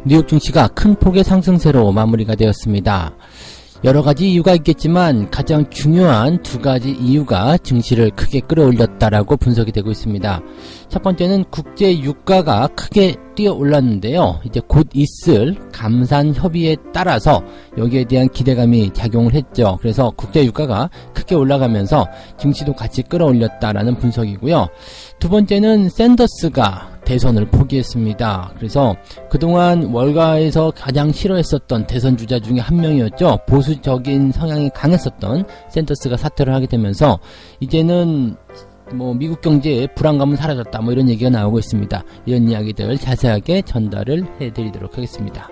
뉴욕 증시가 큰 폭의 상승세로 마무리가 되었습니다. 여러가지 이유가 있겠지만 가장 중요한 두 가지 이유가 증시를 크게 끌어올렸다라고 분석이 되고 있습니다. 첫 번째는 국제 유가가 크게 뛰어 올랐는데요. 이제 곧 있을 감산 협의에 따라서 여기에 대한 기대감이 작용을 했죠. 그래서 국제 유가가 크게 올라가면서 증시도 같이 끌어올렸다라는 분석이고요. 두 번째는 샌더스가 대선을 포기했습니다. 그래서 그동안 월가에서 가장 싫어했었던 대선 주자 중에 한 명이었죠. 보수적인 성향이 강했었던 샌더스가 사퇴를 하게 되면서 이제는 미국 경제의 불안감은 사라졌다 이런 얘기가 나오고 있습니다. 이런 이야기들 자세하게 전달을 해드리도록 하겠습니다.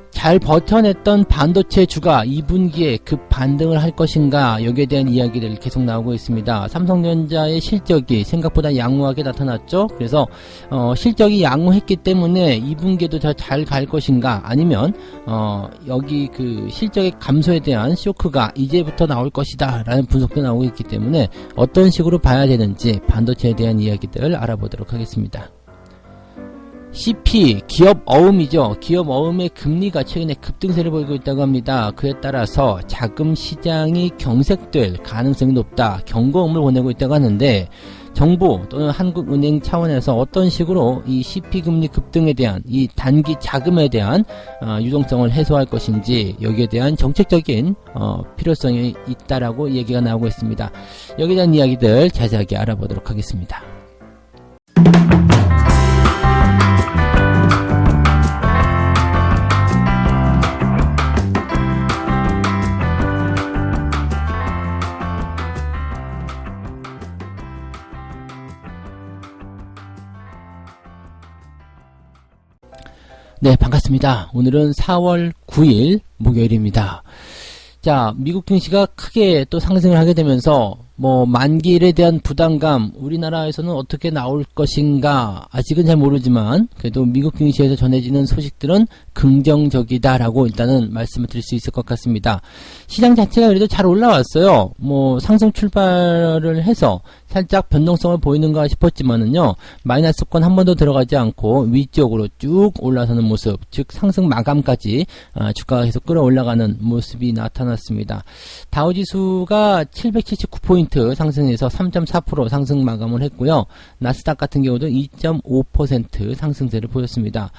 잘 버텨냈던 반도체 주가 2분기에 급 반등을 할 것인가, 여기에 대한 이야기들 계속 나오고 있습니다. 삼성전자의 실적이 생각보다 양호하게 나타났죠. 그래서 실적이 양호했기 때문에 2분기에도 더 잘 갈 것인가, 아니면 여기 그 실적의 감소에 대한 쇼크가 이제부터 나올 것이다 라는 분석도 나오고 있기 때문에 어떤 식으로 봐야 되는지 반도체에 대한 이야기들 알아보도록 하겠습니다. CP, 기업 어음이죠. 기업 어음의 금리가 최근에 급등세를 보이고 있다고 합니다. 그에 따라서 자금 시장이 경색될 가능성이 높다, 경고음을 보내고 있다고 하는데, 정부 또는 한국은행 차원에서 어떤 식으로 이 CP 금리 급등에 대한 이 단기 자금에 대한 유동성을 해소할 것인지, 여기에 대한 정책적인 필요성이 있다라고 얘기가 나오고 있습니다. 여기에 대한 이야기들 자세하게 알아보도록 하겠습니다. 네, 반갑습니다. 오늘은 4월 9일 목요일입니다. 자, 미국 증시가 크게 또 상승을 하게 되면서 만기일에 대한 부담감, 우리나라에서는 어떻게 나올 것인가 아직은 잘 모르지만 그래도 미국 증시에서 전해지는 소식들은 긍정적이다라고 일단은 말씀을 드릴 수 있을 것 같습니다. 시장 자체가 그래도 잘 올라왔어요. 상승 출발을 해서 살짝 변동성을 보이는가 싶었지만은요, 마이너스권 한 번도 들어가지 않고 위쪽으로 쭉 올라서는 모습, 즉 상승 마감까지 주가가 계속 끌어올라가는 모습이 나타났습니다. 다우지수가 779포인트 상승해서 3.4% 상승 마감을 했고요. 나스닥 같은 경우도 2.5% 상승세를 보였습니다.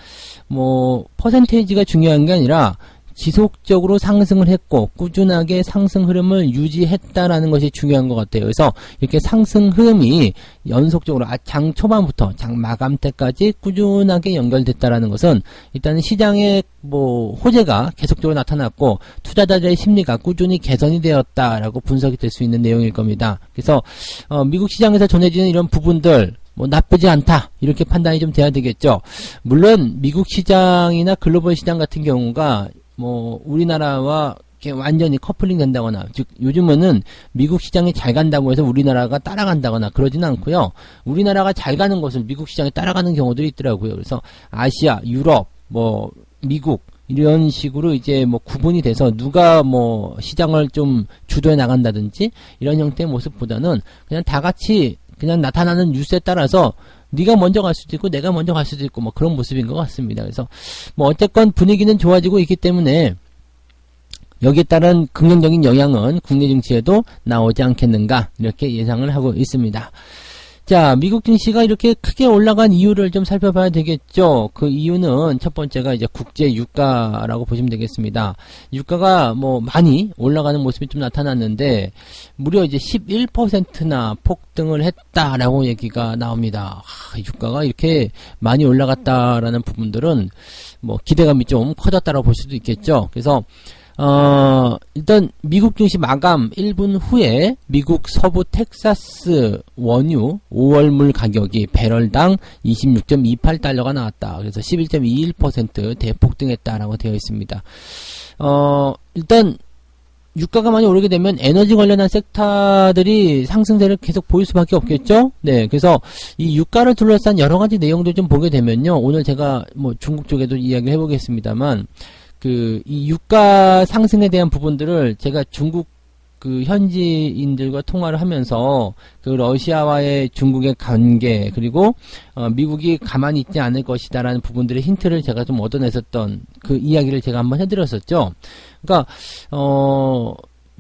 퍼센테이지가 중요한 게 아니라 지속적으로 상승을 했고 꾸준하게 상승 흐름을 유지했다라는 것이 중요한 것 같아요. 그래서 이렇게 상승 흐름이 연속적으로 장 초반부터 장 마감 때까지 꾸준하게 연결됐다라는 것은 일단은 시장의 호재가 계속적으로 나타났고 투자자들의 심리가 꾸준히 개선이 되었다라고 분석이 될 수 있는 내용일 겁니다. 그래서 미국 시장에서 전해지는 이런 부분들 나쁘지 않다, 이렇게 판단이 좀 돼야 되겠죠. 물론 미국 시장이나 글로벌 시장 같은 경우가 우리나라와 이렇게 완전히 커플링 된다거나, 즉 요즘은 미국 시장이 잘 간다고 해서 우리나라가 따라간다거나 그러지는 않고요. 우리나라가 잘 가는 것을 미국 시장이 따라가는 경우들이 있더라고요. 그래서 아시아, 유럽, 미국 이런 식으로 이제 구분이 돼서 누가 시장을 좀 주도해 나간다든지 이런 형태의 모습보다는 그냥 다 같이 그냥 나타나는 뉴스에 따라서 네가 먼저 갈 수도 있고 내가 먼저 갈 수도 있고 그런 모습인 것 같습니다. 그래서 어쨌건 분위기는 좋아지고 있기 때문에 여기에 따른 긍정적인 영향은 국내 증시에도 나오지 않겠는가, 이렇게 예상을 하고 있습니다. 자, 미국 증시가 이렇게 크게 올라간 이유를 좀 살펴봐야 되겠죠. 그 이유는 첫 번째가 이제 국제 유가라고 보시면 되겠습니다. 유가가 많이 올라가는 모습이 좀 나타났는데 무려 이제 11%나 폭등을 했다라고 얘기가 나옵니다. 유가가 이렇게 많이 올라갔다라는 부분들은 기대감이 좀 커졌다라고 볼 수도 있겠죠. 그래서 일단 미국 증시 마감 1분 후에 미국 서부 텍사스 원유 5월물 가격이 배럴당 26.28달러가 나왔다. 그래서 11.21% 대폭등했다라고 되어 있습니다. 일단 유가가 많이 오르게 되면 에너지 관련한 섹터들이 상승세를 계속 보일 수밖에 없겠죠. 네, 그래서 이 유가를 둘러싼 여러 가지 내용들 좀 보게 되면요, 오늘 제가 중국 쪽에도 이야기를 해보겠습니다만, 이 유가 상승에 대한 부분들을 제가 중국 그 현지인들과 통화를 하면서 그 러시아와의 중국의 관계 그리고 미국이 가만히 있지 않을 것이다라는 부분들의 힌트를 제가 좀 얻어냈었던 그 이야기를 제가 한번 해드렸었죠. 그러니까 뭐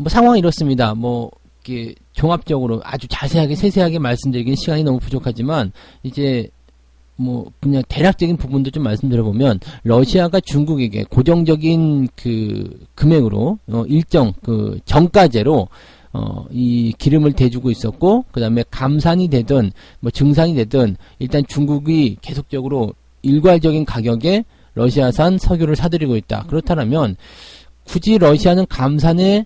상황이 이렇습니다. 뭐 이렇게 종합적으로 아주 자세하게 세세하게 말씀드리기는 시간이 너무 부족하지만 이제 뭐 그냥 대략적인 부분도 좀 말씀드려보면 러시아가 중국에게 고정적인 그 금액으로 일정 그 정가제로 이 기름을 대주고 있었고 그 다음에 감산이 되든 뭐 증산이 되든 일단 중국이 계속적으로 일괄적인 가격에 러시아산 석유를 사들이고 있다. 그렇다면 굳이 러시아는 감산에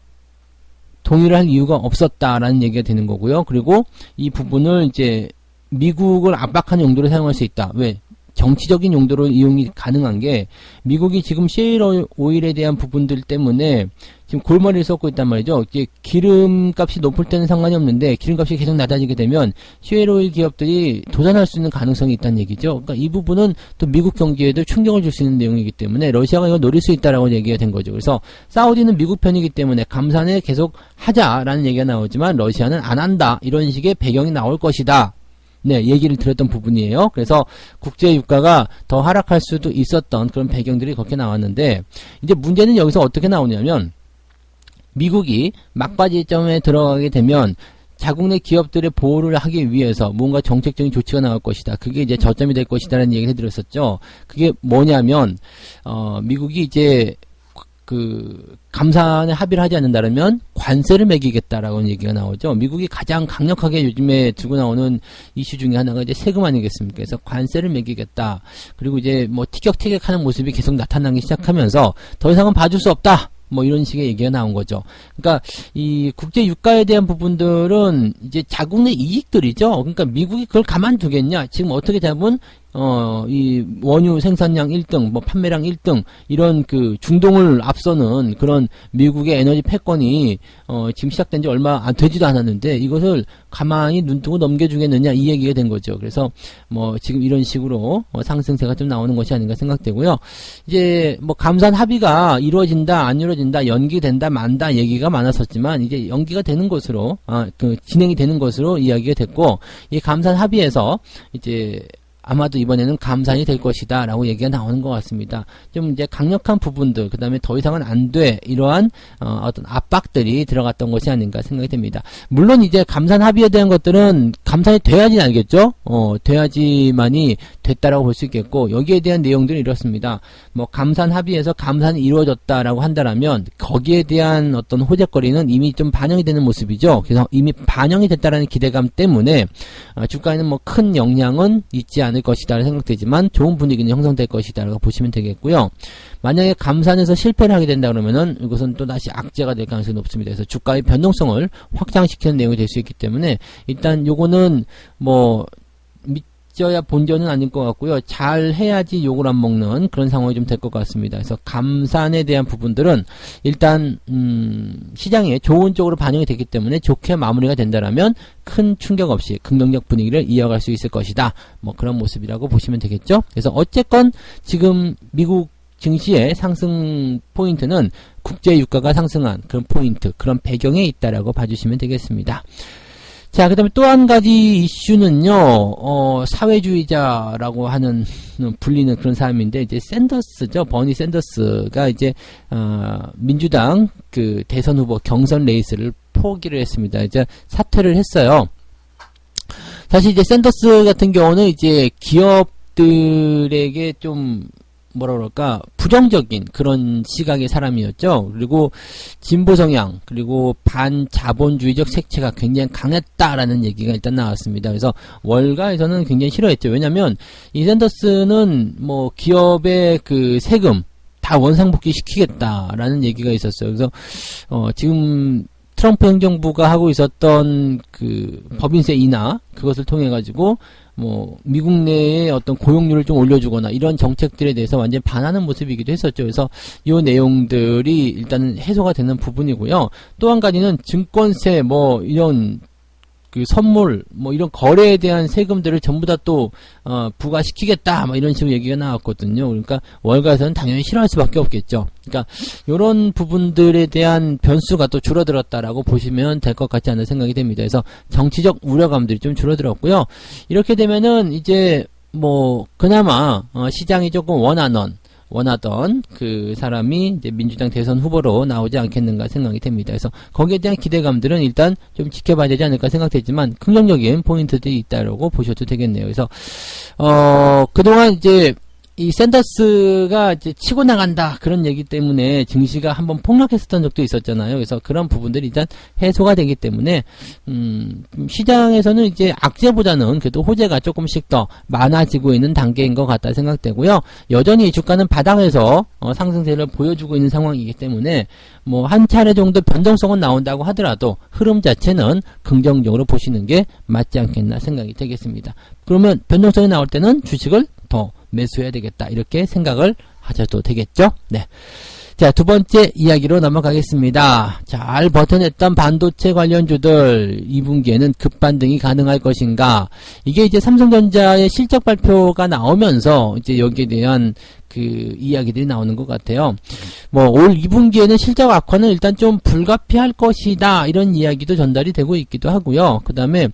동의를 할 이유가 없었다라는 얘기가 되는 거고요. 그리고 이 부분을 이제 미국을 압박하는 용도로 사용할 수 있다. 왜? 정치적인 용도로 이용이 가능한 게 미국이 지금 셰일 오일에 대한 부분들 때문에 지금 골머리를 썩고 있단 말이죠. 이제 기름값이 높을 때는 상관이 없는데 기름값이 계속 낮아지게 되면 셰일 오일 기업들이 도산할 수 있는 가능성이 있다는 얘기죠. 그러니까 이 부분은 또 미국 경제에도 충격을 줄 수 있는 내용이기 때문에 러시아가 이걸 노릴 수 있다라고 얘기가 된 거죠. 그래서 사우디는 미국 편이기 때문에 감산을 계속 하자라는 얘기가 나오지만 러시아는 안 한다. 이런 식의 배경이 나올 것이다. 네, 얘기를 드렸던 부분이에요. 그래서 국제 유가가 더 하락할 수도 있었던 그런 배경들이 그렇게 나왔는데 이제 문제는 여기서 어떻게 나오냐면 미국이 막바지점에 들어가게 되면 자국 내 기업들의 보호를 하기 위해서 뭔가 정책적인 조치가 나올 것이다. 그게 이제 저점이 될 것이다라는 얘기를 해드렸었죠. 그게 뭐냐면 미국이 이제 그 감산에 합의를 하지 않는다면 관세를 매기겠다라고 얘기가 나오죠. 미국이 가장 강력하게 요즘에 들고 나오는 이슈 중에 하나가 이제 세금 아니겠습니까? 그래서 관세를 매기겠다. 그리고 이제 뭐 티격태격하는 모습이 계속 나타나기 시작하면서 더 이상은 봐줄 수 없다. 뭐 이런 식의 얘기가 나온 거죠. 그러니까 이 국제 유가에 대한 부분들은 이제 자국 내 이익들이죠. 그러니까 미국이 그걸 가만두겠냐? 지금 어떻게 잡은 이 원유 생산량 1등, 뭐 판매량 1등 이런 그 중동을 앞서는 그런 미국의 에너지 패권이 지금 시작된 지 얼마 안 되지도 않았는데 이것을 가만히 눈뜨고 넘겨주겠느냐 이 얘기가 된 거죠. 그래서 뭐 지금 이런 식으로 상승세가 좀 나오는 것이 아닌가 생각되고요. 이제 뭐 감산 합의가 이루어진다 안 이루어진다 연기된다 만다 얘기가 많았었지만 이제 연기가 되는 것으로 그 진행이 되는 것으로 이야기가 됐고 이 감산 합의에서 이제 아마도 이번에는 감산이 될 것이다 라고 얘기가 나오는 것 같습니다. 좀 이제 강력한 부분들 그 다음에 더 이상은 안 돼 이러한 어떤 압박들이 들어갔던 것이 아닌가 생각이 됩니다. 물론 이제 감산 합의에 대한 것들은 감산이 돼야지 알겠죠. 돼야지만이 됐다라고 볼 수 있겠고 여기에 대한 내용들은 이렇습니다. 뭐 감산 합의에서 감산이 이루어졌다라고 한다라면 거기에 대한 어떤 호재거리는 이미 좀 반영이 되는 모습이죠. 그래서 이미 반영이 됐다라는 기대감 때문에 주가에는 뭐 큰 영향은 있지 않을 것이다 생각되지만 좋은 분위기는 형성될 것이다 라고 보시면 되겠고요. 만약에 감산에서 실패를 하게 된다 그러면은 이것은 또 다시 악재가 될 가능성이 높습니다. 그래서 주가의 변동성을 확장시키는 내용이 될 수 있기 때문에 일단 요거는 뭐 믿져야 본전은 아닐 것 같고요. 잘 해야지 욕을 안 먹는 그런 상황이 좀 될 것 같습니다. 그래서 감산에 대한 부분들은 일단 시장에 좋은 쪽으로 반영이 됐기 때문에 좋게 마무리가 된다라면 큰 충격 없이 긍정적 분위기를 이어갈 수 있을 것이다. 뭐 그런 모습이라고 보시면 되겠죠. 그래서 어쨌건 지금 미국 증시의 상승 포인트는 국제 유가가 상승한 그런 포인트, 그런 배경에 있다라고 봐주시면 되겠습니다. 자, 그 다음에 또 한 가지 이슈는요, 사회주의자라고 하는, 불리는 그런 사람인데, 이제 샌더스죠. 버니 샌더스가 이제, 민주당 그 대선 후보 경선 레이스를 포기를 했습니다. 이제 사퇴를 했어요. 사실 이제 샌더스 같은 경우는 이제 기업들에게 좀, 뭐라 그럴까 부정적인 그런 시각의 사람이었죠. 그리고 진보 성향 그리고 반자본주의적 색채가 굉장히 강했다라는 얘기가 일단 나왔습니다. 그래서 월가에서는 굉장히 싫어했죠. 왜냐하면 이 샌더스는 뭐 기업의 그 세금 다 원상복귀 시키겠다라는 얘기가 있었어요. 그래서 지금 트럼프 행정부가 하고 있었던 그 법인세 인하 그것을 통해 가지고 뭐 미국 내의 어떤 고용률을 좀 올려주거나 이런 정책들에 대해서 완전히 반하는 모습이기도 했었죠. 그래서 이 내용들이 일단은 해소가 되는 부분이고요. 또 한 가지는 증권세 뭐 이런 그 선물 뭐 이런 거래에 대한 세금들을 전부 다 또 부과시키겠다 뭐 이런 식으로 얘기가 나왔거든요. 그러니까 월가에서는 당연히 싫어할 수밖에 없겠죠. 그러니까 이런 부분들에 대한 변수가 또 줄어들었다라고 보시면 될 것 같지 않은 생각이 됩니다. 그래서 정치적 우려감들이 좀 줄어들었고요. 이렇게 되면은 이제 뭐 그나마 시장이 조금 원하던 그 사람이 이제 민주당 대선 후보로 나오지 않겠는가 생각이 됩니다. 그래서 거기에 대한 기대감들은 일단 좀 지켜봐야 되지 않을까 생각되지만 긍정적인 포인트들이 있다라고 보셔도 되겠네요. 그래서 그동안 이제 이 샌더스가 이제 치고 나간다 그런 얘기 때문에 증시가 한번 폭락했었던 적도 있었잖아요. 그래서 그런 부분들이 일단 해소가 되기 때문에 시장에서는 이제 악재보다는 그래도 호재가 조금씩 더 많아지고 있는 단계인 것 같다 생각되고요. 여전히 주가는 바닥에서 상승세를 보여주고 있는 상황이기 때문에 뭐 한 차례 정도 변동성은 나온다고 하더라도 흐름 자체는 긍정적으로 보시는 게 맞지 않겠나 생각이 되겠습니다. 그러면 변동성이 나올 때는 주식을 더 매수해야 되겠다 이렇게 생각을 하셔도 되겠죠. 네. 자, 두 번째 이야기로 넘어가겠습니다. 잘 버텨냈던 반도체 관련주들 2분기에는 급반등이 가능할 것인가. 이게 이제 삼성전자의 실적 발표가 나오면서 이제 여기에 대한 그 이야기들이 나오는 것 같아요. 뭐 올 2분기에는 실적 악화는 일단 좀 불가피할 것이다 이런 이야기도 전달이 되고 있기도 하고요. 그 다음에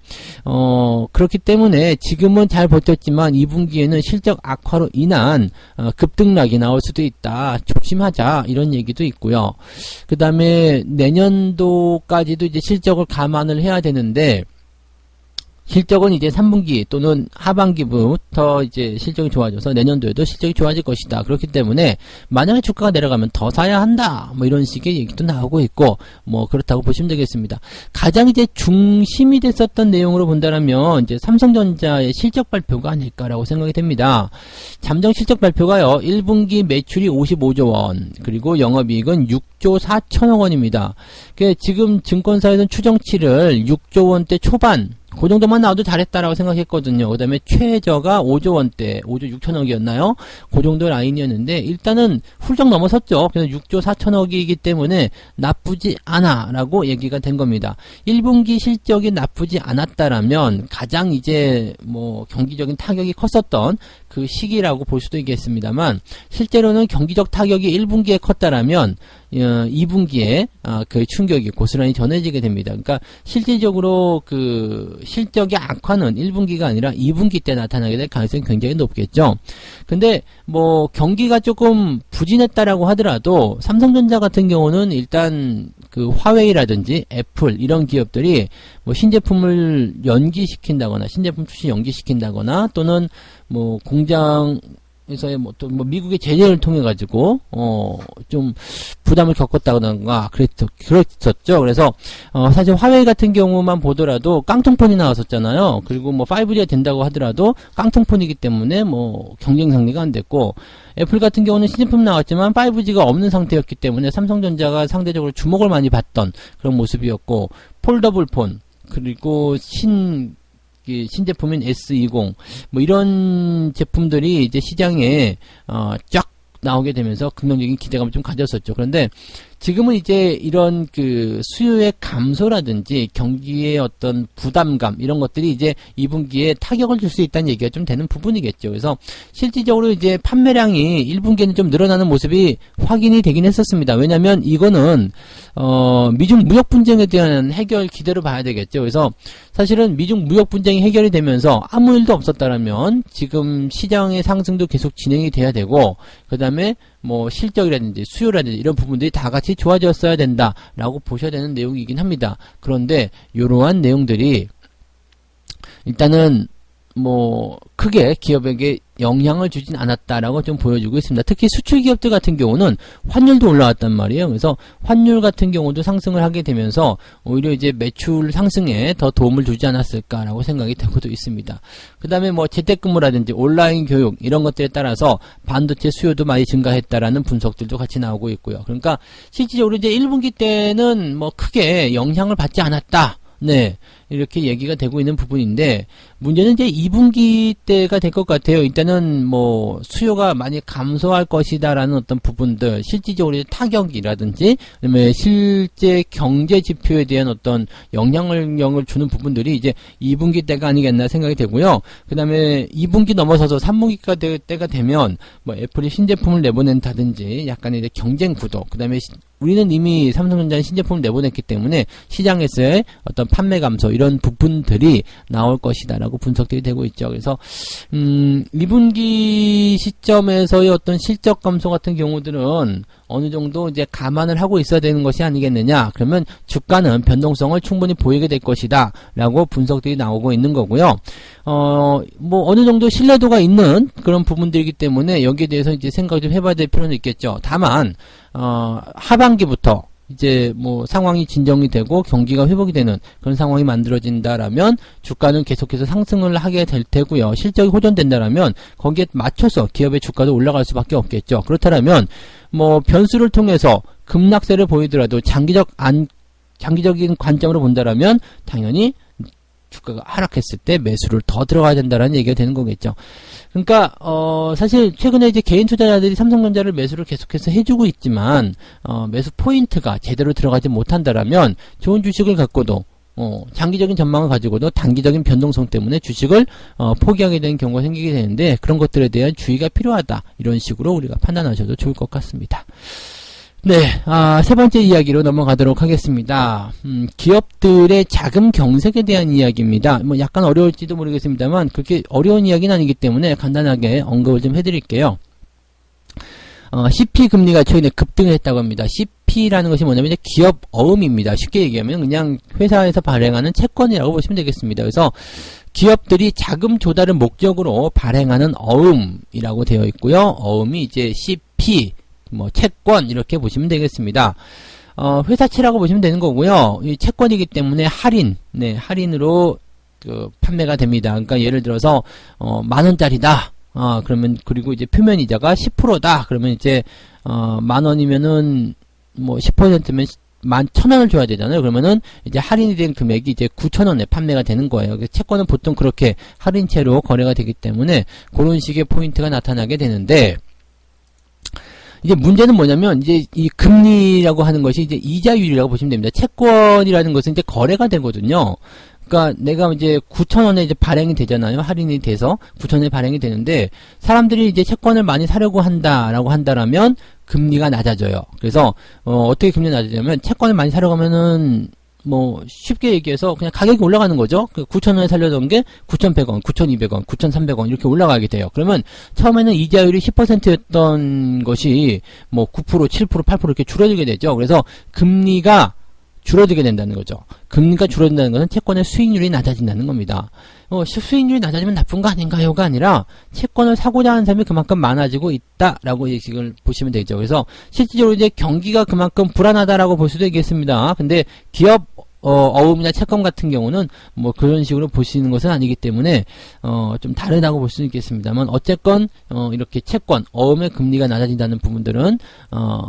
그렇기 때문에 지금은 잘 버텼지만 2분기에는 실적 악화로 인한 급등락이 나올 수도 있다. 조심하자 이런 얘기도 있고요. 그 다음에 내년도까지도 이제 실적을 감안을 해야 되는데 실적은 이제 3분기 또는 하반기부터 이제 실적이 좋아져서 내년도에도 실적이 좋아질 것이다. 그렇기 때문에 만약에 주가가 내려가면 더 사야 한다. 뭐 이런 식의 얘기도 나오고 있고 뭐 그렇다고 보시면 되겠습니다. 가장 이제 중심이 됐었던 내용으로 본다면 이제 삼성전자의 실적 발표가 아닐까라고 생각이 됩니다. 잠정 실적 발표가요. 1분기 매출이 55조 원, 그리고 영업이익은 6조 4천억 원입니다. 지금 증권사에서는 추정치를 6조 원대 초반 그 정도만 나와도 잘했다라고 생각했거든요. 그 다음에 최저가 5조 원대, 5조 6천억이었나요? 그 정도 라인이었는데, 일단은 훌쩍 넘어섰죠. 그래서 6조 4천억이기 때문에 나쁘지 않아, 라고 얘기가 된 겁니다. 1분기 실적이 나쁘지 않았다라면, 가장 이제, 뭐, 경기적인 타격이 컸었던 그 시기라고 볼 수도 있겠습니다만, 실제로는 경기적 타격이 1분기에 컸다라면, 2분기에 그 충격이 고스란히 전해지게 됩니다. 그러니까 실질적으로 그 실적의 악화는 1분기가 아니라 2분기 때 나타나게 될 가능성이 굉장히 높겠죠. 근데 뭐 경기가 조금 부진했다라고 하더라도 삼성전자 같은 경우는 일단 그 화웨이라든지 애플 이런 기업들이 뭐 신제품을 연기시킨다거나 신제품 출시 연기시킨다거나 또는 뭐 공장에서의 뭐 또 뭐 미국의 제재를 통해 가지고 좀 부담을 겪었다거나 그랬었죠. 그래서 사실 화웨이 같은 경우만 보더라도 깡통폰이 나왔었잖아요. 그리고 뭐 5G가 된다고 하더라도 깡통폰이기 때문에 뭐 경쟁 상대가 안 됐고, 애플 같은 경우는 신제품 나왔지만 5G가 없는 상태였기 때문에 삼성전자가 상대적으로 주목을 많이 받던 그런 모습이었고, 폴더블 폰 그리고 신제품인 S20 뭐 이런 제품들이 이제 시장에 쫙 나오게 되면서 긍정적인 기대감을 좀 가졌었죠. 그런데 지금은 이제 이런 그 수요의 감소라든지 경기의 어떤 부담감 이런 것들이 이제 2분기에 타격을 줄 수 있다는 얘기가 좀 되는 부분이겠죠. 그래서 실질적으로 이제 판매량이 1분기에는 좀 늘어나는 모습이 확인이 되긴 했었습니다. 왜냐하면 이거는 미중 무역 분쟁에 대한 해결 기대로 봐야 되겠죠. 그래서 사실은 미중 무역 분쟁이 해결이 되면서 아무 일도 없었다라면 지금 시장의 상승도 계속 진행이 돼야 되고, 그 다음에 뭐 실적이라든지 수요라든지 이런 부분들이 다 같이 좋아졌어야 된다라고 보셔야 되는 내용이긴 합니다. 그런데 이러한 내용들이 일단은 뭐 크게 기업에게 영향을 주진 않았다라고 좀 보여주고 있습니다. 특히 수출 기업들 같은 경우는 환율도 올라왔단 말이에요. 그래서 환율 같은 경우도 상승을 하게 되면서 오히려 이제 매출 상승에 더 도움을 주지 않았을까라고 생각이 되고도 있습니다. 그 다음에 뭐 재택근무라든지 온라인 교육 이런 것들에 따라서 반도체 수요도 많이 증가했다라는 분석들도 같이 나오고 있고요. 그러니까 실질적으로 이제 1분기 때는 뭐 크게 영향을 받지 않았다. 네. 이렇게 얘기가 되고 있는 부분인데, 문제는 이제 2분기 때가 될 것 같아요. 일단은 뭐 수요가 많이 감소할 것이다라는 어떤 부분들, 실질적으로 타격이라든지, 그다음에 실제 경제 지표에 대한 어떤 영향을 주는 부분들이 이제 2분기 때가 아니겠나 생각이 되고요. 그다음에 2분기 넘어서서 3분기가 때가 되면 뭐 애플이 신제품을 내보낸다든지 약간의 이제 경쟁 구도, 그다음에 우리는 이미 삼성전자는 신제품을 내보냈기 때문에 시장에서의 어떤 판매 감소 이런 부분들이 나올 것이다라고 분석들이 되고 있죠. 그래서 2분기 시점에서의 어떤 실적 감소 같은 경우들은 어느 정도 이제 감안을 하고 있어야 되는 것이 아니겠느냐. 그러면 주가는 변동성을 충분히 보이게 될 것이다 라고 분석들이 나오고 있는 거고요. 뭐 어느 정도 신뢰도가 있는 그런 부분들이기 때문에 여기에 대해서 이제 생각을 좀 해봐야 될 필요는 있겠죠. 다만 하반기부터 이제 뭐 상황이 진정이 되고 경기가 회복이 되는 그런 상황이 만들어진다라면 주가는 계속해서 상승을 하게 될 테고요. 실적이 호전된다라면 거기에 맞춰서 기업의 주가도 올라갈 수밖에 없겠죠. 그렇다면 뭐 변수를 통해서 급락세를 보이더라도 장기적인 관점으로 본다라면 당연히 주가가 하락했을 때 매수를 더 들어가야 된다라는 얘기가 되는 거겠죠. 그러니까 사실 최근에 이제 개인 투자자들이 삼성전자를 매수를 계속해서 해주고 있지만 매수 포인트가 제대로 들어가지 못한다라면 좋은 주식을 갖고도 장기적인 전망을 가지고도 단기적인 변동성 때문에 주식을 포기하게 되는 경우가 생기게 되는데, 그런 것들에 대한 주의가 필요하다, 이런 식으로 우리가 판단하셔도 좋을 것 같습니다. 네, 세 번째 이야기로 넘어가도록 하겠습니다. 기업들의 자금 경색에 대한 이야기입니다. 뭐 약간 어려울지도 모르겠습니다만 그렇게 어려운 이야기는 아니기 때문에 간단하게 언급을 좀 해드릴게요. CP 금리가 최근에 급등을 했다고 합니다. CP라는 것이 뭐냐면 이제 기업 어음입니다. 쉽게 얘기하면 그냥 회사에서 발행하는 채권이라고 보시면 되겠습니다. 그래서 기업들이 자금 조달을 목적으로 발행하는 어음이라고 되어 있고요. 어음이 이제 CP, 뭐 채권 이렇게 보시면 되겠습니다. 회사채라고 보시면 되는 거고요. 이 채권이기 때문에 할인으로 판매가 됩니다. 그러니까 예를 들어서 10,000원짜리다. 그러면 그리고 이제 표면 이자가 10%다. 그러면 이제 10,000원이면은 뭐 10%면 11,000원을 줘야 되잖아요. 그러면은 이제 할인이 된 금액이 이제 9,000원에 판매가 되는 거예요. 채권은 보통 그렇게 할인채로 거래가 되기 때문에 그런 식의 포인트가 나타나게 되는데, 이제 문제는 뭐냐면 이제 이 금리라고 하는 것이 이제 이자율이라고 보시면 됩니다. 채권이라는 것은 이제 거래가 되거든요. 그러니까 내가 이제 9,000원에 이제 발행이 되잖아요. 할인이 돼서 9,000원에 발행이 되는데, 사람들이 이제 채권을 많이 사려고 한다라고 한다라면 금리가 낮아져요. 그래서 어떻게 금리가 낮아지냐면, 채권을 많이 사려고 하면은 뭐 쉽게 얘기해서 그냥 가격이 올라가는 거죠. 9,000원에 살려던 게 9,100원, 9,200원, 9,300원 이렇게 올라가게 돼요. 그러면 처음에는 이자율이 10%였던 것이 뭐 9%, 7%, 8% 이렇게 줄어들게 되죠. 그래서 금리가 줄어들게 된다는 거죠. 금리가 줄어든다는 것은 채권의 수익률이 낮아진다는 겁니다. 수익률이 낮아지면 나쁜 거 아닌가요가 아니라 채권을 사고자 하는 사람이 그만큼 많아지고 있다라고 얘기를 보시면 되죠. 그래서 실질적으로 이제 경기가 그만큼 불안하다라고 볼 수도 있겠습니다. 근데 기업 어음이나 채권 같은 경우는 뭐 그런 식으로 보시는 것은 아니기 때문에 좀 다르다고 볼 수는 있겠습니다만, 어쨌건 이렇게 채권 어음의 금리가 낮아진다는 부분들은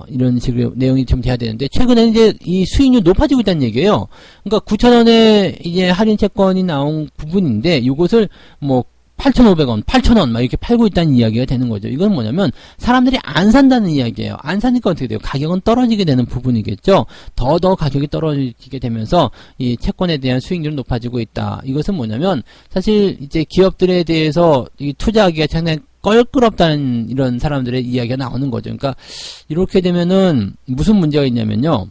이런 식으로 내용이 좀 돼야 되는데, 최근에 이제 이 수익률 높아지고 있다는 얘기예요. 그러니까 9,000원에 이제 할인 채권이 나온 부분인데, 이것을 뭐 8,500원, 8,000원 막 이렇게 팔고 있다는 이야기가 되는 거죠. 이건 뭐냐면 사람들이 안 산다는 이야기예요. 안 사니까 어떻게 돼요? 가격은 떨어지게 되는 부분이겠죠. 더 가격이 떨어지게 되면서 이 채권에 대한 수익률은 높아지고 있다. 이것은 뭐냐면 사실 이제 기업들에 대해서 이 투자하기가 상당히 껄끄럽다는 이런 사람들의 이야기가 나오는 거죠. 그러니까 이렇게 되면은 무슨 문제가 있냐면요.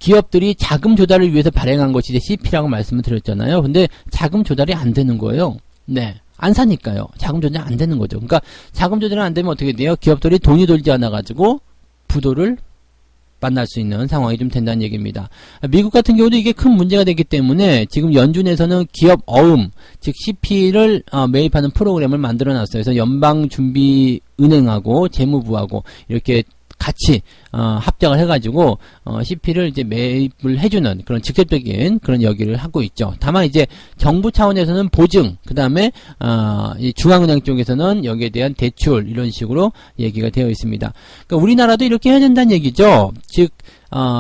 기업들이 자금 조달을 위해서 발행한 것이 이제 CP라고 말씀을 드렸잖아요. 근데 자금 조달이 안 되는 거예요. 네. 안 사니까요. 자금 조달이 안 되는 거죠. 그러니까 자금 조달이 안 되면 어떻게 돼요? 기업들이 돈이 돌지 않아가지고 부도를 만날 수 있는 상황이 좀 된다는 얘기입니다. 미국 같은 경우도 이게 큰 문제가 되기 때문에 지금 연준에서는 기업 어음, 즉 CP를 매입하는 프로그램을 만들어 놨어요. 그래서 연방준비은행하고 재무부하고 이렇게 같이 합작을 해가지고 CP를 이제 매입을 해주는 그런 직접적인 그런 역할을 하고 있죠. 다만 이제 정부 차원에서는 보증, 그 다음에 이 중앙은행 쪽에서는 여기에 대한 대출 이런 식으로 얘기가 되어 있습니다. 그러니까 우리나라도 이렇게 해야 된다는 얘기죠. 즉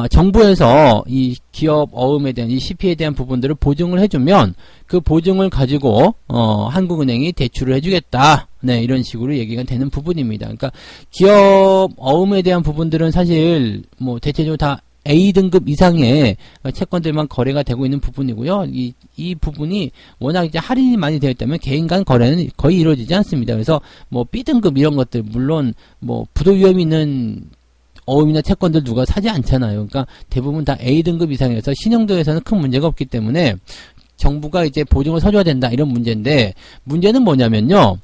정부에서 이 기업 어음에 대한 이 CP에 대한 부분들을 보증을 해주면 그 보증을 가지고 한국은행이 대출을 해주겠다. 네, 이런 식으로 얘기가 되는 부분입니다. 그러니까 기업 어음에 대한 부분들은 사실 뭐 대체적으로 다 A등급 이상의 채권들만 거래가 되고 있는 부분이고요. 이 부분이 워낙 이제 할인이 많이 되어 있다면 개인 간 거래는 거의 이루어지지 않습니다. 그래서 뭐 B등급 이런 것들, 물론 뭐 부도 위험이 있는 어음이나 채권들 누가 사지 않잖아요. 그러니까 대부분 다 A등급 이상이어서 신용도에서는 큰 문제가 없기 때문에 정부가 이제 보증을 서줘야 된다 이런 문제인데, 문제는 뭐냐면요.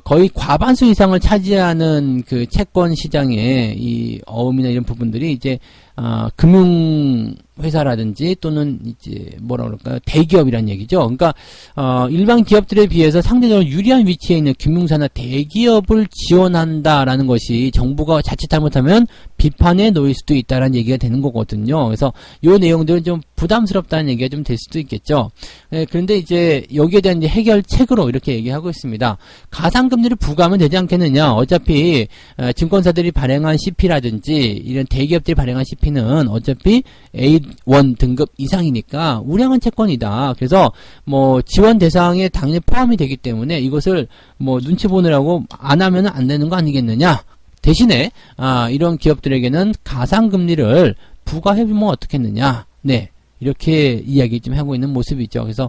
거의 과반수 이상을 차지하는 그 채권 시장에 이 어음이나 이런 부분들이 이제 금융회사라든지 또는 이제 뭐라 그럴까요? 대기업이란 얘기죠. 그러니까 일반 기업들에 비해서 상대적으로 유리한 위치에 있는 금융사나 대기업을 지원한다라는 것이 정부가 자칫 잘못하면 비판에 놓일 수도 있다라는 얘기가 되는 거거든요. 그래서 이 내용들은 좀 부담스럽다는 얘기가 좀 될 수도 있겠죠. 네, 그런데 이제 여기에 대한 이제 해결책으로 이렇게 얘기하고 있습니다. 가상금리를 부과하면 되지 않겠느냐. 어차피 증권사들이 발행한 CP라든지 이런 대기업들이 발행한 CP는 어차피 A1 등급 이상이니까 우량한 채권이다. 그래서 뭐 지원 대상에 당연히 포함이 되기 때문에 이것을 뭐 눈치 보느라고 안 하면 안 되는 거 아니겠느냐. 대신에 이런 기업들에게는 가상금리를 부과해주면 어떻겠느냐. 네. 이렇게 이야기 좀 하고 있는 모습이죠. 그래서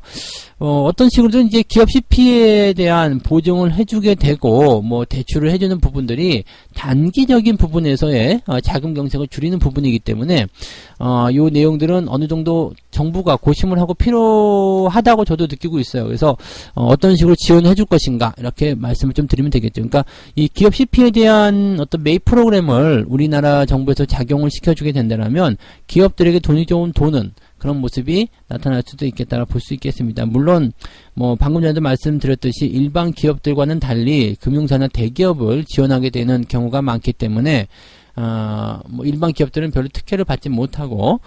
어떤 식으로든 이제 기업 CP에 대한 보증을 해주게 되고 뭐 대출을 해주는 부분들이 단기적인 부분에서의 자금 경색을 줄이는 부분이기 때문에 요 내용들은 어느 정도 정부가 고심을 하고 필요하다고 저도 느끼고 있어요. 그래서 어떤 식으로 지원을 해줄 것인가 이렇게 말씀을 좀 드리면 되겠죠. 그러니까 이 기업 CP에 대한 어떤 매입 프로그램을 우리나라 정부에서 작용을 시켜주게 된다면 기업들에게 돈이 좋은 도는 그런 모습이 나타날 수도 있겠다라 볼 수 있겠습니다. 물론 뭐 방금 전에도 말씀드렸듯이 일반 기업들과는 달리 금융사나 대기업을 지원하게 되는 경우가 많기 때문에 뭐 일반 기업들은 별로 특혜를 받지 못하고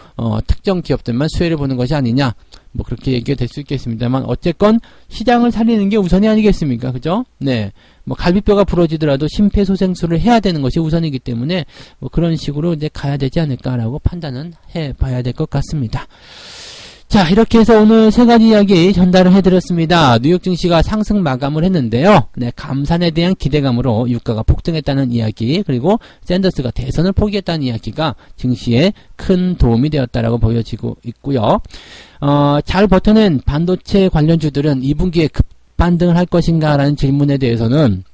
특정 기업들만 수혜를 보는 것이 아니냐, 뭐 그렇게 얘기가 될 수 있겠습니다만 어쨌건 시장을 살리는 게 우선이 아니겠습니까? 그죠? 네. 뭐 갈비뼈가 부러지더라도 심폐소생술을 해야 되는 것이 우선이기 때문에 뭐 그런 식으로 이제 가야 되지 않을까라고 판단은 해봐야 될 것 같습니다. 자, 이렇게 해서 오늘 세 가지 이야기 전달을 해드렸습니다. 뉴욕 증시가 상승 마감을 했는데요. 네, 감산에 대한 기대감으로 유가가 폭등했다는 이야기, 그리고 샌더스가 대선을 포기했다는 이야기가 증시에 큰 도움이 되었다라고 보여지고 있고요. 잘 버텨낸 반도체 관련주들은 2분기에 급반등을 할 것인가라는 질문에 대해서는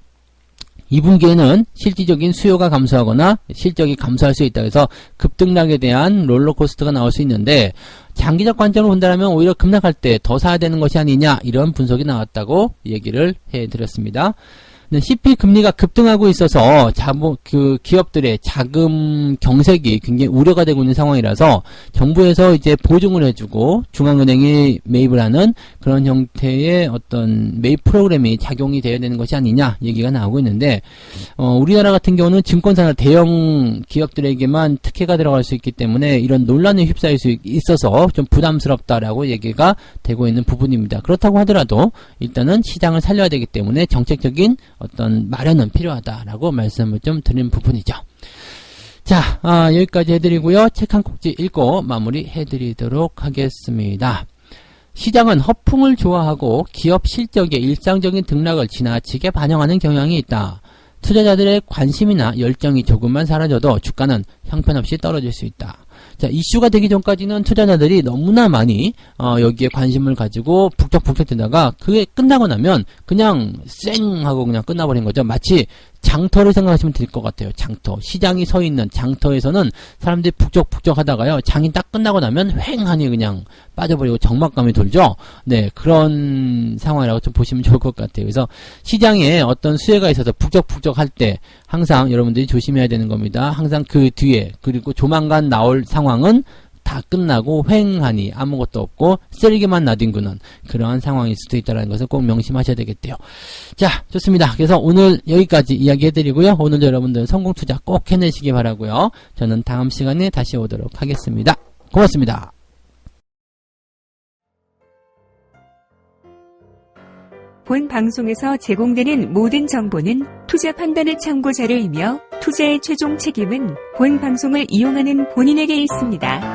2분기에는 실질적인 수요가 감소하거나 실적이 감소할 수 있다. 그래서 급등락에 대한 롤러코스터가 나올 수 있는데 장기적 관점으로 본다면 오히려 급락할 때 더 사야 되는 것이 아니냐, 이런 분석이 나왔다고 얘기를 해드렸습니다. CP 금리가 급등하고 있어서 기업들의 자금 경색이 굉장히 우려가 되고 있는 상황이라서 정부에서 이제 보증을 해주고 중앙은행이 매입을 하는 그런 형태의 어떤 매입 프로그램이 작용이 되어야 되는 것이 아니냐 얘기가 나오고 있는데, 우리나라 같은 경우는 증권사나 대형 기업들에게만 특혜가 들어갈 수 있기 때문에 이런 논란에 휩싸일 수 있어서 좀 부담스럽다라고 얘기가 되고 있는 부분입니다. 그렇다고 하더라도 일단은 시장을 살려야 되기 때문에 정책적인 어떤 마련은 필요하다라고 말씀을 좀 드린 부분이죠. 자, 여기까지 해드리고요. 책 한 꼭지 읽고 마무리 해드리도록 하겠습니다. 시장은 허풍을 좋아하고 기업 실적의 일상적인 등락을 지나치게 반영하는 경향이 있다. 투자자들의 관심이나 열정이 조금만 사라져도 주가는 형편없이 떨어질 수 있다. 자, 이슈가 되기 전까지는 투자자들이 너무나 많이 여기에 관심을 가지고 북적북적 되다가 그게 끝나고 나면 그냥 쌩 하고 그냥 끝나버린 거죠. 마치 장터를 생각하시면 될 것 같아요. 장터. 시장이 서 있는 장터에서는 사람들이 북적북적 하다가요, 장이 딱 끝나고 나면 휑하니 그냥 빠져버리고 적막감이 돌죠. 네, 그런 상황이라고 좀 보시면 좋을 것 같아요. 그래서 시장에 어떤 수혜가 있어서 북적북적 할 때 항상 여러분들이 조심해야 되는 겁니다. 항상 그 뒤에, 그리고 조만간 나올 상황은 다 끝나고 휑하니 아무것도 없고 쓰레기만 나뒹구는 그러한 상황일 수도 있다는 것을 꼭 명심하셔야 되겠대요. 자, 좋습니다. 그래서 오늘 여기까지 이야기해드리고요. 오늘도 여러분들 성공투자 꼭 해내시기 바라고요. 저는 다음 시간에 다시 오도록 하겠습니다. 고맙습니다. 본 방송에서 제공되는 모든 정보는 투자 판단의 참고 자료이며 투자의 최종 책임은 본 방송을 이용하는 본인에게 있습니다.